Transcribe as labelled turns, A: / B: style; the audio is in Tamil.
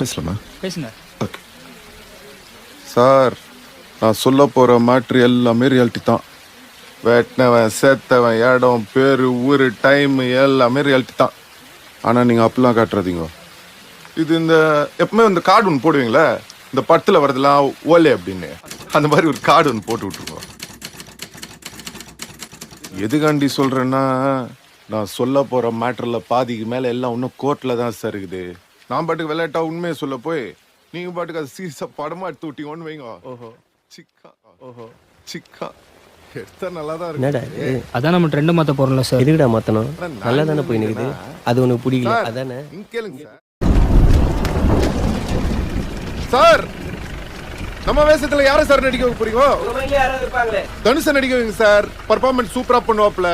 A: பேசலாமா?
B: பேசுங்க.
A: ஓகே சார், நான் சொல்ல போகிற மேட்ரு எல்லாமே ரியாலிட்டி தான். வெட்டினவன் சேர்த்தவன் இடம் பேர் ஊர் டைம் எல்லாமே ரியாலிட்டி தான். ஆனால் நீங்கள் அப்படிலாம் காட்டுறதீங்க. இது இந்த எப்பவுமே இந்த கார்டு ஒன்று போடுவீங்களே, இந்த படத்தில் வரதெல்லாம் ஓலே அப்படின்னு, அந்த மாதிரி ஒரு கார்டு ஒன்று போட்டு விட்ருங்க. எதுக்காண்டி சொல்கிறேன்னா, நான் சொல்ல போகிற மேட்டரில் பாதிக்கு மேலே எல்லாம் இன்னும் கோர்ட்டில் தான் சார் இருக்குது. நான் பாட்டுக்கு விளையாட்டா உண்மையை சொல்ல போய் நீங்கள் பாட்டுக்கு அது சீரியஸாக படமாக எடுத்து விட்டீங்கன்னு வைங்க.
C: ஓஹோ
A: சிக்கா
C: ஓஹோ
A: சிக்கா எடுத்தா நல்லா தான்
C: என்னடா
A: இருக்கு.
C: இது?
B: அதான் நம்ம ட்ரெண்டை மாற்ற போகிறோம்ல சார்.
C: எதுக்குடா மாத்தணும்?
A: ஆனா நான்
C: நல்லா தானே போய் நிக்குது. அது உனக்கு பிடிக்கல
A: சார்,
C: அதானே?
A: இங்க கேளுங்க சார். சார், நம்ம வேஷத்துல யாரை சார் நடிக்க வைக்க போறீங்க? தனுஷை நடிக்க வைங்க சார். பர்ஃபார்மன்ஸ் சூப்பரா பண்ணுவாப்ல.